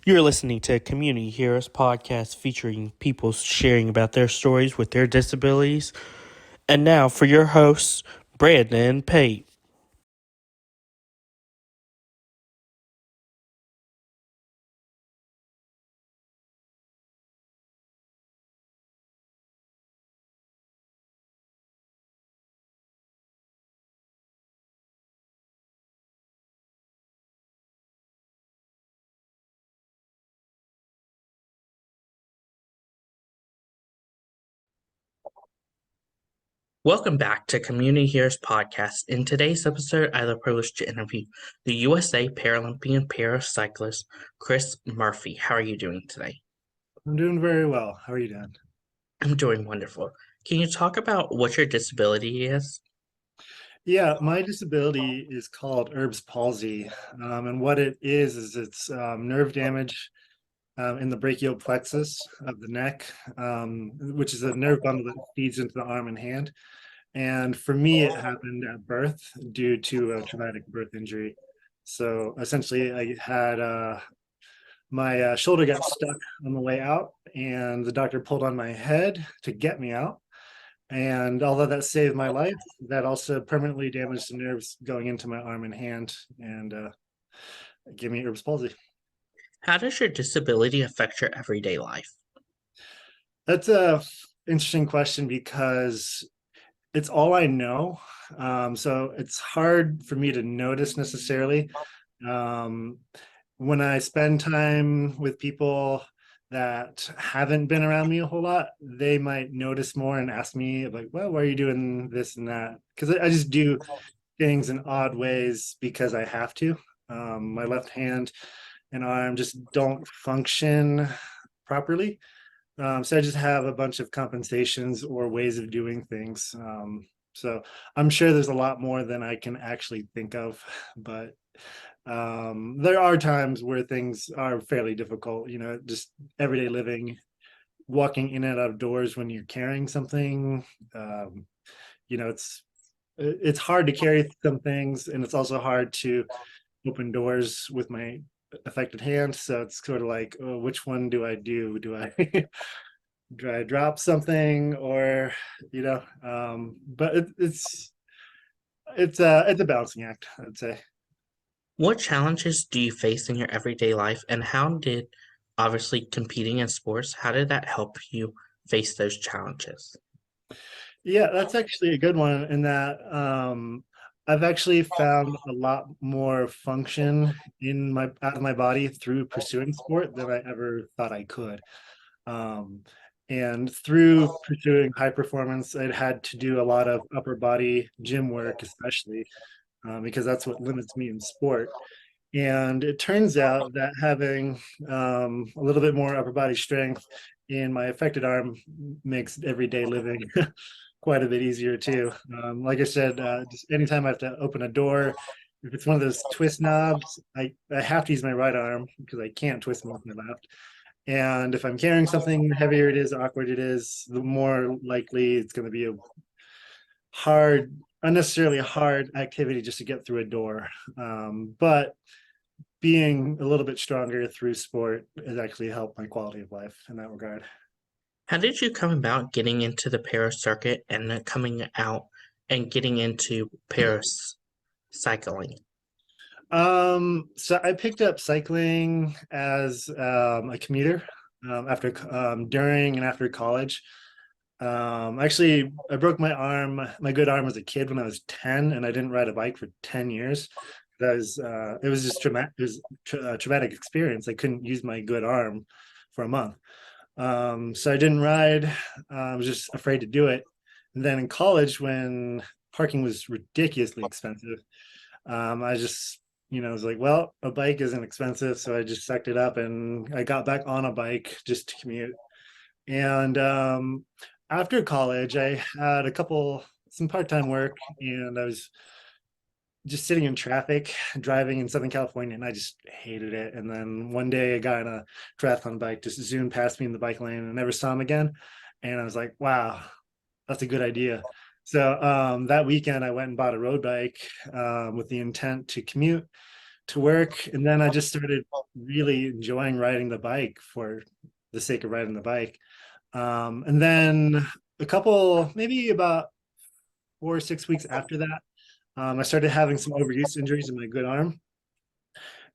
You're listening to Community Heroes podcast featuring people sharing about their stories with their disabilities. And now for your hosts, Brandon and Pate. Welcome back to Community Heroes podcast. In today's episode, I have the privilege to interview the USA Paralympian paracyclist Chris Murphy. How are you doing today? I'm doing very well. How are you doing? I'm doing wonderful. Can you talk about what your disability is? Yeah, my disability is called Erb's palsy. And what it is it's nerve damage in the brachial plexus of the neck, which is a nerve bundle that feeds into the arm and hand. And for me, it happened at birth due to a traumatic birth injury. So essentially, I had my shoulder got stuck on the way out, and the doctor pulled on my head to get me out. And although that saved my life, that also permanently damaged the nerves going into my arm and hand and gave me Erb's palsy. How does your disability affect your everyday life? That's a interesting question because it's all I know. So it's hard for me to notice necessarily. Um, when I spend time with people that haven't been around me a whole lot, they might notice more and ask me like, well, why are you doing this and that? Because I just do things in odd ways because I have to. My left hand and arm just don't function properly. So I just have a bunch of compensations or ways of doing things. So I'm sure there's a lot more than I can actually think of, but there are times where things are fairly difficult, just everyday living, walking in and out of doors when you're carrying something. Um, it's hard to carry some things, and it's also hard to open doors with my affected hand. So it's sort of like, oh, which one do I do? Do I do I drop something, or but it's a balancing act, I'd say. What challenges do you face in your everyday life, and how did obviously competing in sports, how did that help you face those challenges? Yeah, that's actually a good one in that I've actually found a lot more function in my out of my body through pursuing sport than I ever thought I could. Um, and through pursuing high performance, I'd had to do a lot of upper body gym work, especially because that's what limits me in sport. And it turns out that having a little bit more upper body strength in my affected arm makes everyday living quite a bit easier too. Like I said, just anytime I have to open a door, if it's one of those twist knobs, I have to use my right arm because I can't twist them with my left. And if I'm carrying something, the heavier it is, the awkward it is, the more likely it's going to be a hard, unnecessarily hard activity just to get through a door. But being a little bit stronger through sport has actually helped my quality of life in that regard. How did you come about getting into the Paris circuit and then coming out and getting into Paris cycling? So I picked up cycling as a commuter after during and after college. Actually, I broke my arm, my good arm as a kid when I was 10, and I didn't ride a bike for 10 years. It was just traumatic. It was a traumatic experience. I couldn't use my good arm for a month. So I didn't ride. I was just afraid to do it. And then in college, when parking was ridiculously expensive, I just, was like, well, a bike isn't expensive. So I just sucked it up and I got back on a bike just to commute. And after college, I had some part-time work, and I was just sitting in traffic driving in Southern California, and I just hated it. And then one day a guy on a triathlon bike just zoomed past me in the bike lane, and I never saw him again. And I was like, wow, that's a good idea. So that weekend I went and bought a road bike with the intent to commute. to work, and then I just started really enjoying riding the bike for the sake of riding the bike. And then a couple, maybe about 4 or 6 weeks after that, I started having some overuse injuries in my good arm,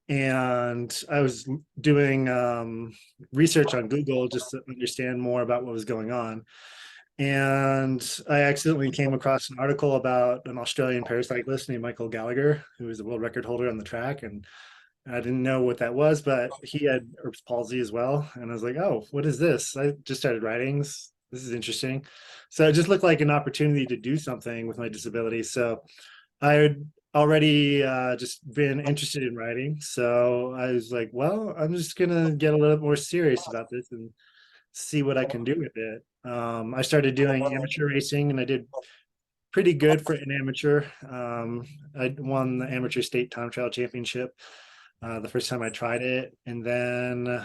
and I was doing research on Google just to understand more about what was going on. And I accidentally came across an article about an Australian paracyclist named Michael Gallagher, who was a world record holder on the track. And I didn't know what that was, but he had Erb's palsy as well. And I was like, oh, what is this? I just started writing. This is interesting. So it just looked like an opportunity to do something with my disability. So I had already just been interested in writing. So I was like, well, I'm just going to get a little more serious about this and see what I can do with it. I started doing amateur racing, and I did pretty good for an amateur. I won the amateur state time trial championship the first time I tried it. And then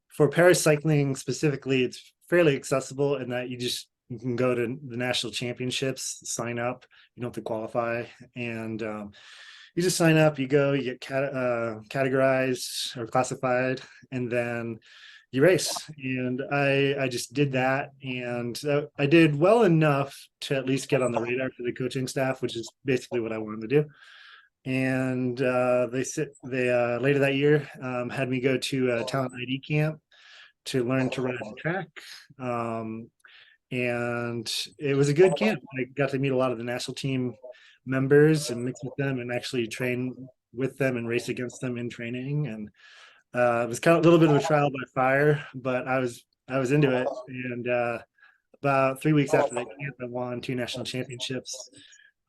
for paracycling specifically, it's fairly accessible in that you can go to the national championships, sign up, you don't have to qualify. And you just sign up, you go, you get categorized or classified, and then you race. And I just did that, and I did well enough to at least get on the radar for the coaching staff, which is basically what I wanted to do. And they later that year had me go to a talent ID camp to learn to ride the track. Um, and it was a good camp. I got to meet a lot of the national team members and mix with them and actually train with them and race against them in training. And it was kind of a little bit of a trial by fire, but I was into it. And about 3 weeks after that camp, I won 2 national championships.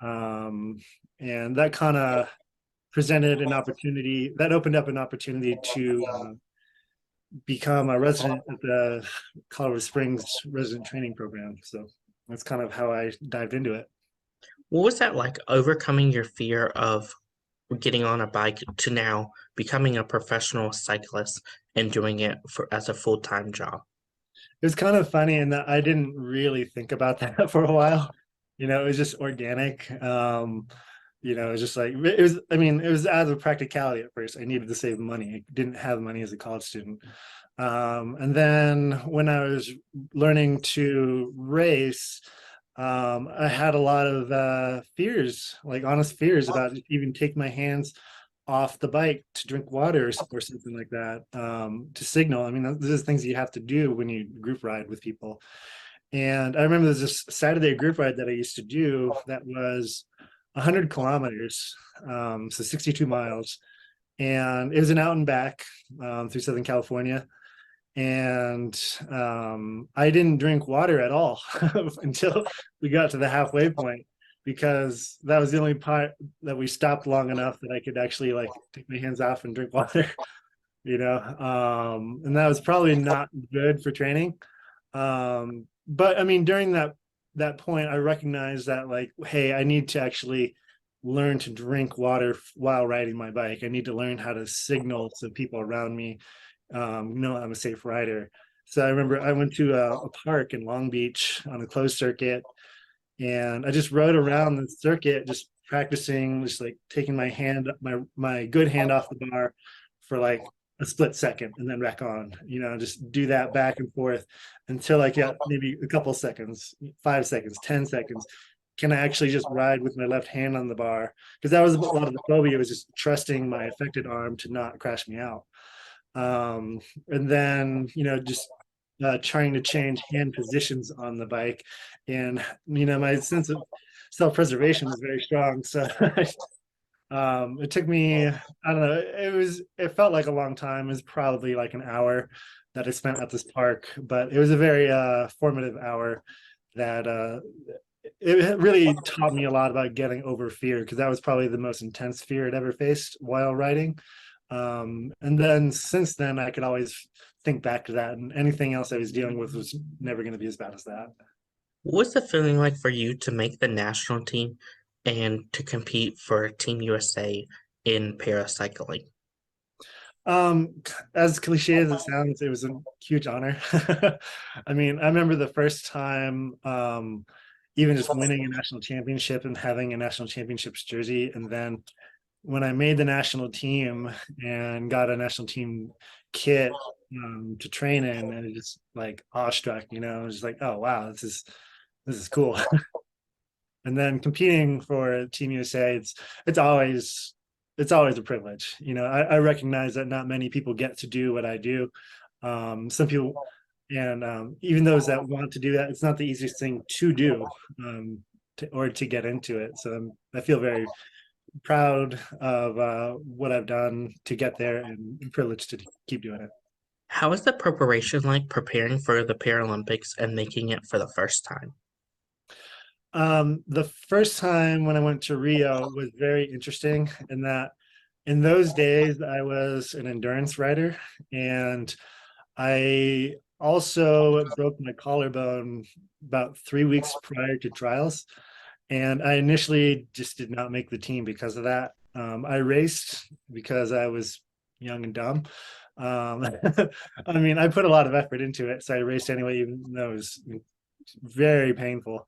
Um, and that kind of presented an opportunity that opened up an opportunity to become a resident at the Colorado Springs resident training program. So that's kind of how I dived into it. What was that like overcoming your fear of getting on a bike to now becoming a professional cyclist and doing it for as a full-time job? It was kind of funny in that I didn't really think about that for a while. It was just organic. It was just like it was. I mean, it was out of practicality at first. I needed to save money. I didn't have money as a college student. And then when I was learning to race, I had a lot of fears, like honest fears about even taking my hands off the bike to drink water or something like that, to signal. I mean, these are things you have to do when you group ride with people. And I remember there's this Saturday group ride that I used to do that was 100 kilometers, so 62 miles. And it was an out and back through Southern California. And I didn't drink water at all until we got to the halfway point, because that was the only part that we stopped long enough that I could actually like take my hands off and drink water. And that was probably not good for training. But I mean, during that point, I recognized that like, hey, I need to actually learn to drink water while riding my bike. I need to learn how to signal to people around me, I'm a safe rider. So I remember I went to a park in Long Beach on a closed circuit, and I just rode around the circuit, just practicing, just like taking my good hand off the bar for like a split second and then back on, just do that back and forth until I get maybe a couple seconds, 5 seconds, 10 seconds. Can I actually just ride with my left hand on the bar? Because that was a lot of the phobia, was just trusting my affected arm to not crash me out. And then, just trying to change hand positions on the bike. And, my sense of self-preservation was very strong. So it took me, I don't know, it felt like a long time. It was probably like an hour that I spent at this park, but it was a very formative hour that it really taught me a lot about getting over fear, because that was probably the most intense fear I'd ever faced while riding. And then since then, I could always think back to that, and anything else I was dealing with was never going to be as bad as that. What was the feeling like for you to make the national team and to compete for Team USA in paracycling? Um, as cliche as it sounds, it was a huge honor. I mean, I remember the first time, even just winning a national championship and having a national championships jersey, and then when I made the national team and got a national team kit to train in, and it just like awestruck, I was just like, oh wow, this is cool. And then competing for Team USA, it's always a privilege. I recognize that not many people get to do what I do. Some people, and even those that want to do that, it's not the easiest thing to do, or to get into it. So I feel very proud of what I've done to get there, and privileged to keep doing it. How is the preparation like preparing for the Paralympics and making it for the first time? The first time when I went to Rio was very interesting in that in those days I was an endurance rider, and I also broke my collarbone about 3 weeks prior to trials. And I initially just did not make the team because of that. I raced because I was young and dumb. Um, I mean, I put a lot of effort into it, so I raced anyway, even though it was very painful.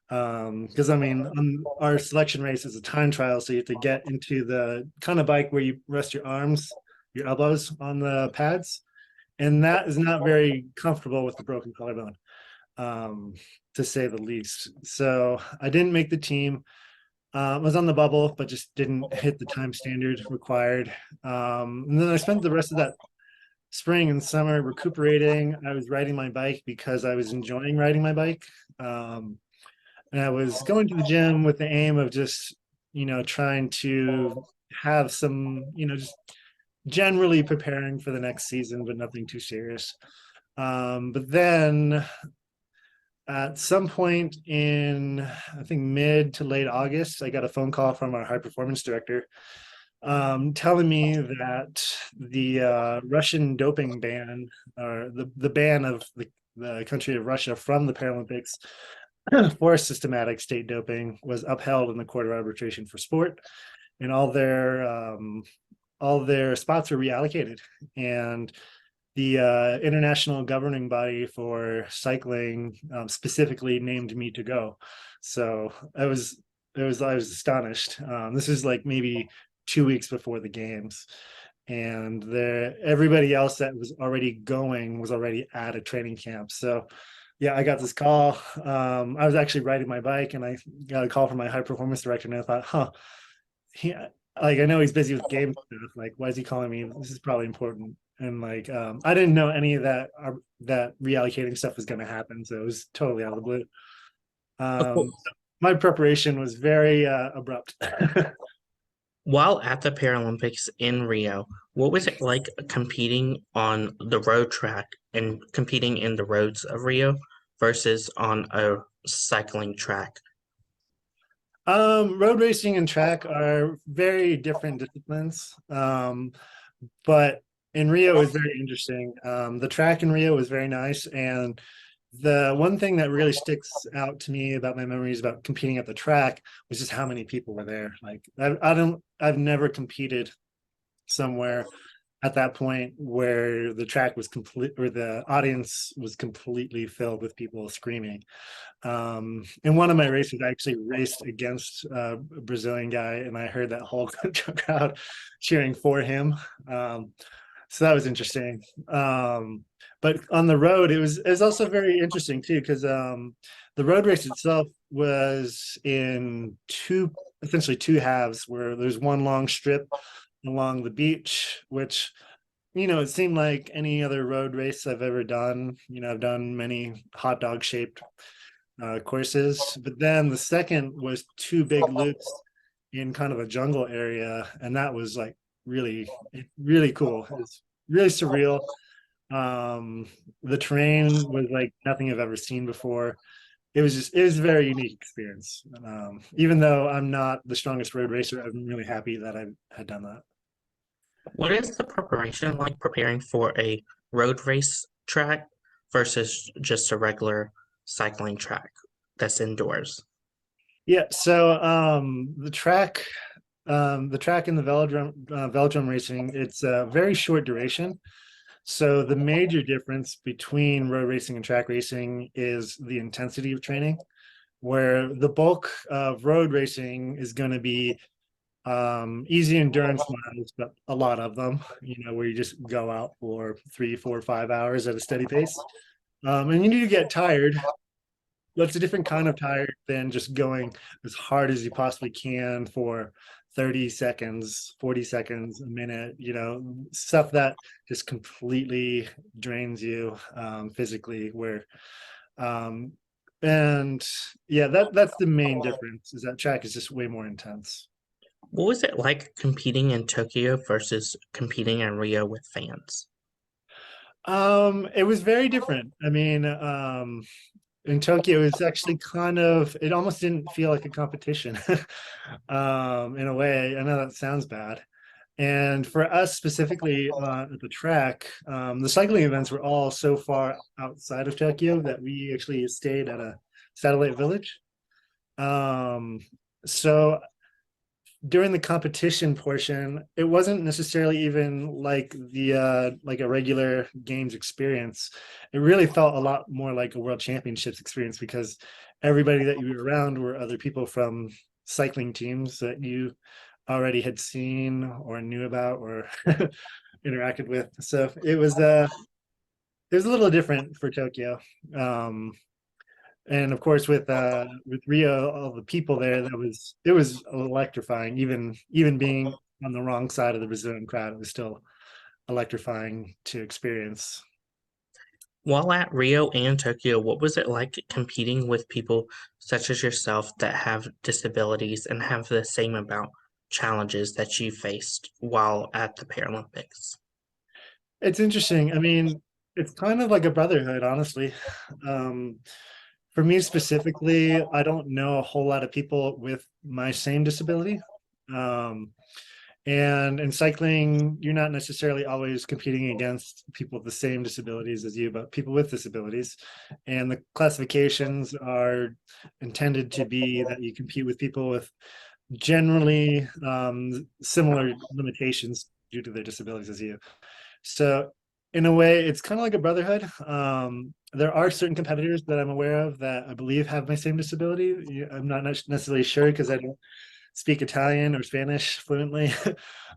Because I mean, our selection race is a time trial, so you have to get into the kind of bike where you rest your arms, your elbows on the pads, and that is not very comfortable with the broken collarbone, um, to say the least. So I didn't make the team. I was on the bubble, but just didn't hit the time standard required. And then I spent the rest of that spring and summer recuperating. I was riding my bike because I was enjoying riding my bike. And I was going to the gym with the aim of just, trying to have some, just generally preparing for the next season, but nothing too serious. But then at some point in, I think, mid to late August, I got a phone call from our high performance director, telling me that the Russian doping ban, or the ban of the country of Russia from the Paralympics for systematic state doping, was upheld in the Court of Arbitration for Sport, and all their spots were reallocated. And the international governing body for cycling specifically named me to go. So I was astonished. This is like maybe 2 weeks before the games, and everybody else that was already going was already at a training camp. So yeah, I got this call. I was actually riding my bike, and I got a call from my high performance director, and I thought, huh, he like, I know he's busy with game stuff. Like, why is he calling me? This is probably important. And like, I didn't know any of that reallocating stuff was going to happen, so it was totally out of the blue. Well, My preparation was very abrupt. while at the Paralympics in Rio, what was it like competing on the road track and competing in the roads of Rio versus on a cycling track? Road racing and track are very different disciplines. But in Rio is very interesting. The track in Rio was very nice, and the one thing that really sticks out to me about my memories about competing at the track was just how many people were there. Like, I've never competed somewhere at that point where the track was complete, or the audience was completely filled with people screaming. In one of my races, I actually raced against a Brazilian guy, and I heard that whole crowd cheering for him. So that was interesting. But on the road, it was also very interesting too, because the road race itself was in essentially two halves, where there's one long strip along the beach, which, it seemed like any other road race I've ever done. I've done many hot dog shaped courses, but then the second was two big loops in kind of a jungle area, and that was like really, really cool. It's really surreal. The terrain was like nothing I've ever seen before. It was a very unique experience. Even though I'm not the strongest road racer, I'm really happy that I had done that. What is the preparation like preparing for a road race track versus just a regular cycling track that's indoors? Yeah, so the track in the velodrome racing, it's a very short duration. So the major difference between road racing and track racing is the intensity of training, where the bulk of road racing is going to be Easy endurance miles, but a lot of them, where you just go out for 3, 4, 5 hours at a steady pace. And you need to get tired, but it's a different kind of tired than just going as hard as you possibly can for 30 seconds, 40 seconds, a minute, stuff that just completely drains you physically, where um and yeah, that's the main difference, is that track is just way more intense. What was it like competing in Tokyo versus competing in Rio with fans? It was very different. I mean, in Tokyo, it's actually it almost didn't feel like a competition, in a way. I know that sounds bad. And for us specifically at the track, the cycling events were all so far outside of Tokyo that we actually stayed at a satellite village. Um, so during the competition portion, it wasn't necessarily even like like a regular games experience. It really felt a lot more like a world championships experience, because everybody that you were around were other people from cycling teams that you already had seen or knew about or interacted with. So it was a little different for Tokyo. And of course with Rio, all the people there, it was electrifying. Even being on the wrong side of the Brazilian crowd, it was still electrifying to experience. While at Rio and Tokyo, what was it like competing with people such as yourself that have disabilities and have the same amount challenges that you faced while at the Paralympics? It's interesting. I mean, it's kind of like a brotherhood, honestly. um for me specifically, I don't know a whole lot of people with my same disability. um And in cycling, you're not necessarily always competing against people with the same disabilities as you, but people with disabilities. And the classifications are intended to be that you compete with people with generally similar limitations due to their disabilities as you. So, in a way, it's kind of like a brotherhood. There are certain competitors that I'm aware of that I believe have my same disability. I'm not necessarily sure because I don't speak Italian or Spanish fluently.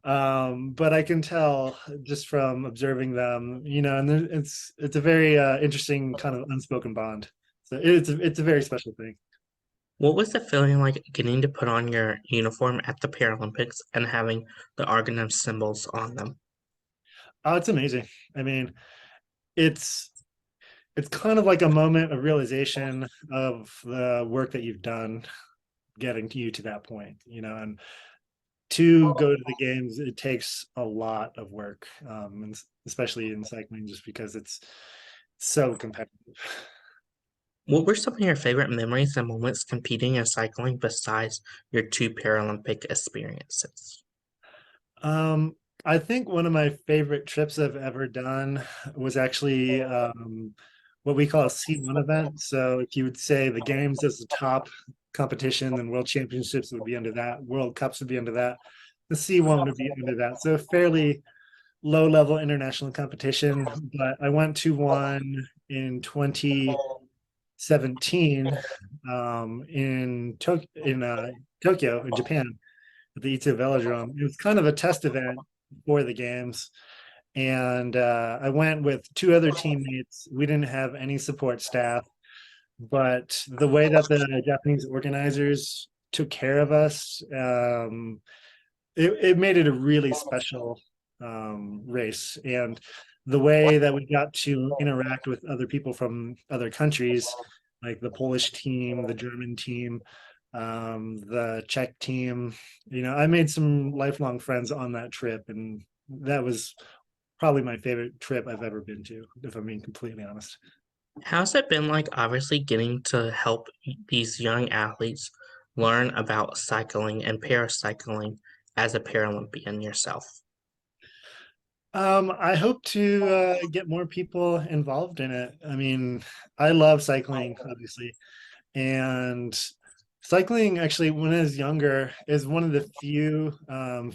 But I can tell just from observing them, and it's a very interesting kind of unspoken bond. So it's a very special thing. What was the feeling like getting to put on your uniform at the Paralympics and having the Argonne symbols on them? Oh, it's amazing. I mean, it's it's kind of like a moment of realization of the work that you've done getting to you to that point, and to go to the games, it takes a lot of work, and especially in cycling, just because it's so competitive. What were some of your favorite memories and moments competing in cycling besides your two Paralympic experiences? Um, I think one of my favorite trips I've ever done was actually what we call a C1 event. So if you would say the games as the top competition, then world championships would be under that, world cups would be under that, the C1 would be under that. So fairly low level international competition. But I went to one in 2017 in Tokyo in Japan at the Ito Velodrome. It was kind of a test event for the games. And I went with two other teammates. We didn't have any support staff, but the way that the Japanese organizers took care of us, it made it a really special race. And the way that we got to interact with other people from other countries, like the Polish team, the German team, the Czech team, I made some lifelong friends on that trip. And that was probably my favorite trip I've ever been to, if I'm being completely honest. How's it been like, obviously, getting to help these young athletes learn about cycling and paracycling as a Paralympian yourself? I hope to get more people involved in it. I mean, I love cycling, obviously. And cycling, actually, when I was younger, is one of the few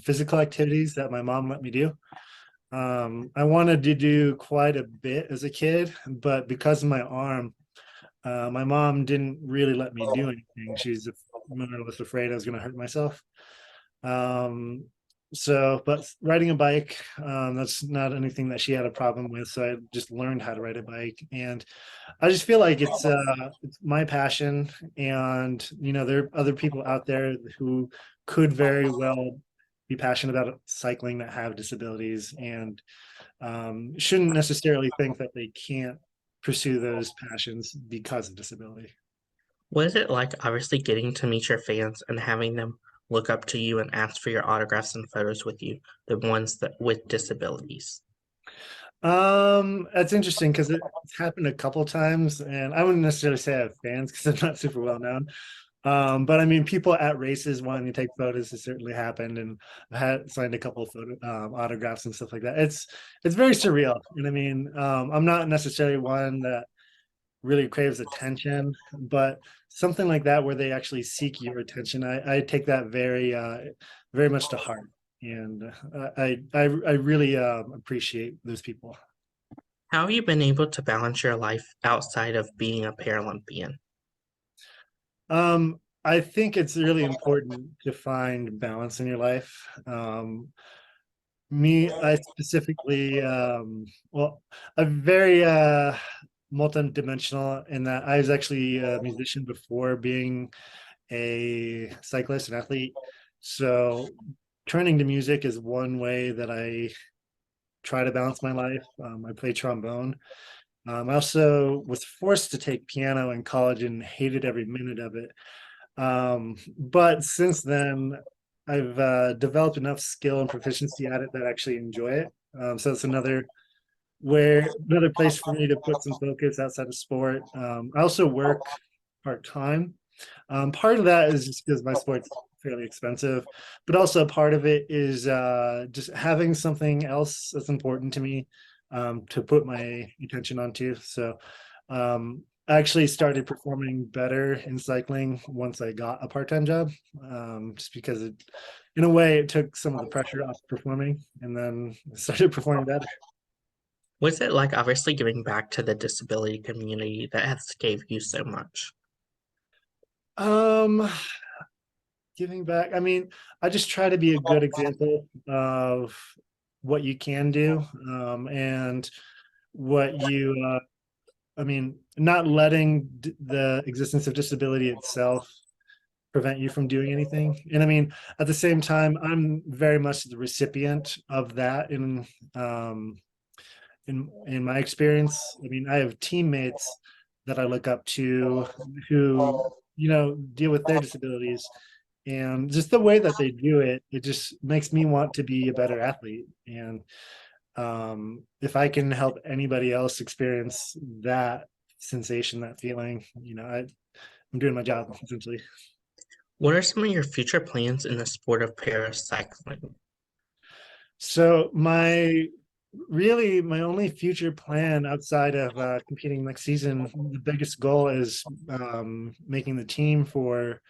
physical activities that my mom let me do. I wanted to do quite a bit as a kid, but because of my arm, my mom didn't really let me do anything. She's more or less afraid I was going to hurt myself. Um, so, but riding a bike, that's not anything that she had a problem with. So I just learned how to ride a bike, and I just feel like it's my passion, and there are other people out there who could very well be passionate about cycling that have disabilities, and shouldn't necessarily think that they can't pursue those passions because of disability. What is it like obviously getting to meet your fans and having them look up to you and ask for your autographs and photos with you, the ones that with disabilities? That's interesting because it's happened a couple times, and I wouldn't necessarily say I have fans because I'm not super well known. But I mean, people at races wanting to take photos has certainly happened, and I had signed a couple of autographs and stuff like that. It's very surreal, and I mean, I'm not necessarily one that really craves attention, but something like that where they actually seek your attention, I take that very much to heart, and I really appreciate those people. How have you been able to balance your life outside of being a Paralympian? I think it's really important to find balance in your life. I specifically, well, I'm very multi-dimensional in that I was actually a musician before being a cyclist and athlete. So turning to music is one way that I try to balance my life. I play trombone. I also was forced to take piano in college and hated every minute of it. But since then, I've developed enough skill and proficiency at it that I actually enjoy it. So it's another place for me to put some focus outside of sport. I also work part time. Part of that is just because my sport's fairly expensive, but also part of it is just having something else that's important to me to put my attention onto. So I actually started performing better in cycling once I got a part-time job, just because in a way, it took some of the pressure off performing, and then I started performing better. What's it like obviously giving back to the disability community that has gave you so much? Um, Giving back. I mean, I just try to be a good example of what you can do, and what I mean, not letting the existence of disability itself prevent you from doing anything. And I mean, at the same time, I'm very much the recipient of that um, in my experience. I mean, I have teammates that I look up to who, deal with their disabilities, and just the way that they do it, it just makes me want to be a better athlete. And if I can help anybody else experience that sensation, that feeling, I'm doing my job essentially. What are some of your future plans in the sport of paracycling? So my only future plan outside of competing next season, the biggest goal is making the team for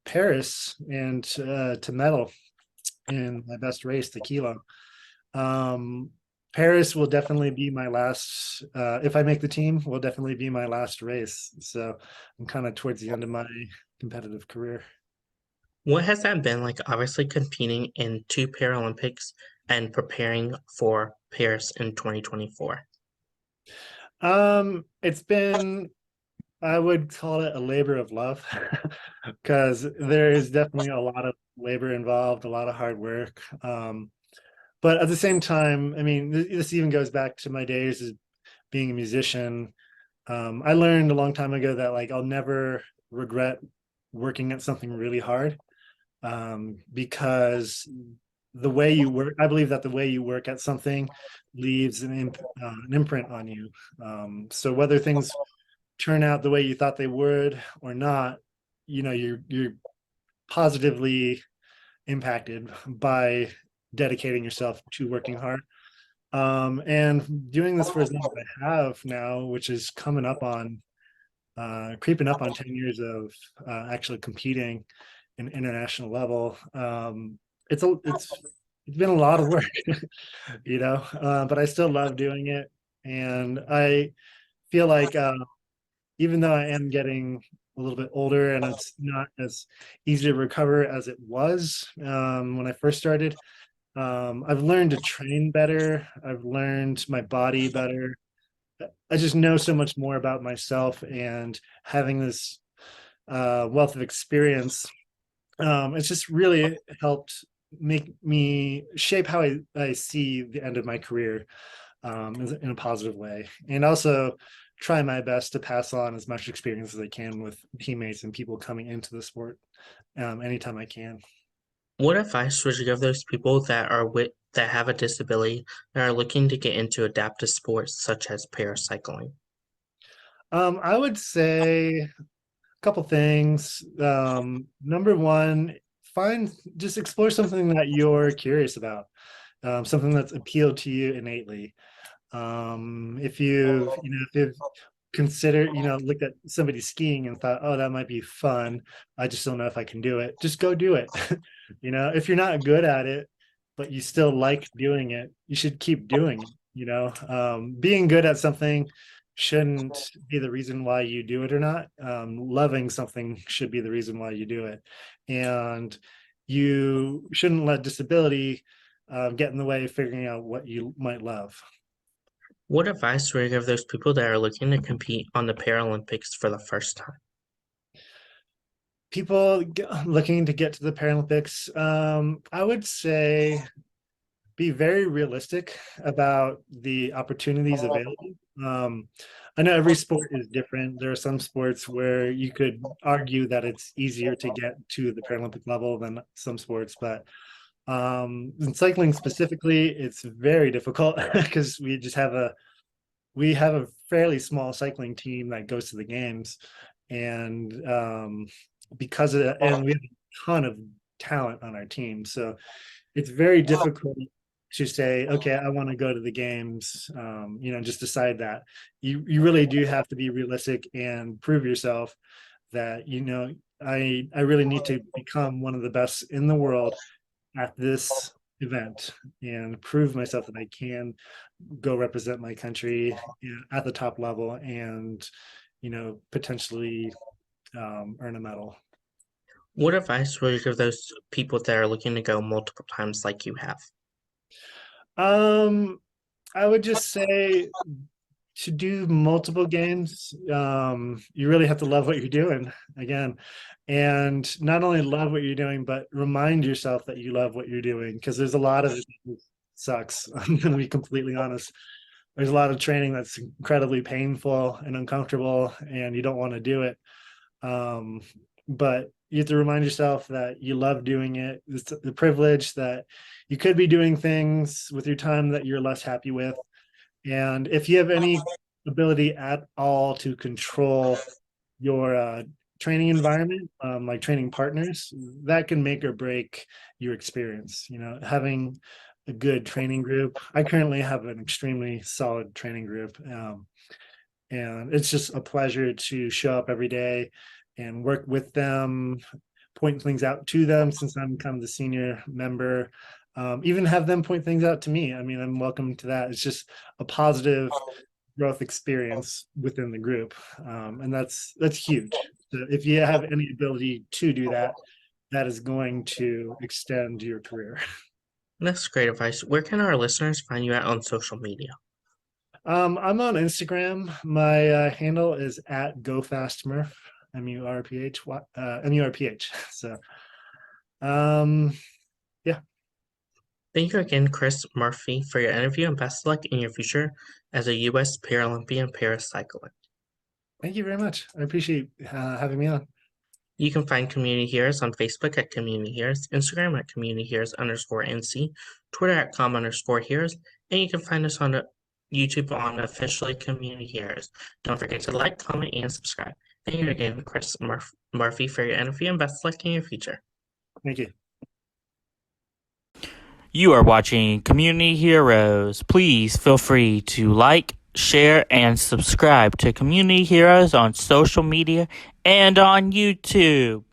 Paris and to medal in my best race, the kilo. Um, Paris will definitely be my last. If I make the team, will definitely be my last race. So I'm kind of towards the end of my competitive career. What has that been like obviously competing in two Paralympics and preparing for Paris in 2024? It's been, I would call it a labor of love, because there is definitely a lot of labor involved, a lot of hard work. But at the same time, I mean, this even goes back to my days as being a musician. I learned a long time ago that like I'll never regret working at something really hard, because the way you work, I believe that the way you work at something leaves an imprint on you. So whether things turn out the way you thought they would or not, you're positively impacted by dedicating yourself to working hard. And doing this for as long as I have now, which is coming up on creeping up on 10 years of actually competing in international level. It's been a lot of work, but I still love doing it. And I feel like even though I am getting a little bit older and it's not as easy to recover as it was when I first started. I've learned to train better. I've learned my body better. I just know so much more about myself, and having this wealth of experience, it's just really helped make me shape how I see the end of my career in a positive way, and also try my best to pass on as much experience as I can with teammates and people coming into the sport anytime I can. What advice would you give those people that have a disability and are looking to get into adaptive sports such as paracycling? I would say a couple things. Number one, find just explore something that you're curious about, something that's appealed to you innately. If if you've considered, looked at somebody skiing and thought, oh, that might be fun. I just don't know if I can do it. Just go do it. If you're not good at it, but you still like doing it, you should keep doing it. Being good at something shouldn't be the reason why you do it or not. Loving something should be the reason why you do it. And you shouldn't let disability get in the way of figuring out what you might love. What advice would you give those people that are looking to compete on the Paralympics for the first time? People looking to get to the Paralympics, I would say be very realistic about the opportunities available. Um, I know every sport is different. There are some sports where you could argue that it's easier to get to the Paralympic level than some sports, but in cycling specifically, it's very difficult because we have a fairly small cycling team that goes to the games, and because of that, and we have a ton of talent on our team, so it's very difficult to say, okay, I want to go to the games. Just decide that. You really do have to be realistic and prove yourself that I really need to become one of the best in the world at this event and prove myself that I can go represent my country at the top level and potentially earn a medal. What advice would you give those people that are looking to go multiple times like you have? Um, I would just say to do multiple games, you really have to love what you're doing again. And not only love what you're doing, but remind yourself that you love what you're doing, because there's a lot of it that sucks. I'm going to be completely honest. There's a lot of training that's incredibly painful and uncomfortable, and you don't want to do it. Um, but you have to remind yourself that you love doing it. It's the privilege that you could be doing things with your time that you're less happy with. And if you have any ability at all to control your training environment, like training partners, that can make or break your experience. Having a good training group. I currently have an extremely solid training group. And it's just a pleasure to show up every day and work with them, point things out to them since I'm kind of the senior member. Even have them point things out to me. I mean, I'm welcome to that. It's just a positive growth experience within the group, and that's huge. So if you have any ability to do that, that is going to extend your career. That's great advice. Where can our listeners find you at on social media? I'm on Instagram. My handle is at GoFastMurph, MURPH. So, um, yeah. Thank you again, Chris Murphy, for your interview and best of luck in your future as a U.S. Paralympian paracyclist. Thank you very much. I appreciate having me on. You can find Community Heroes on Facebook at Community Heroes, Instagram at Community Heroes_NC, Twitter at com_heroes, and you can find us on YouTube on officially Community Heroes. Don't forget to like, comment, and subscribe. Thank you again, Chris Murphy, for your interview and best of luck in your future. Thank you. You are watching Community Heroes. Please feel free to like, share, and subscribe to Community Heroes on social media and on YouTube.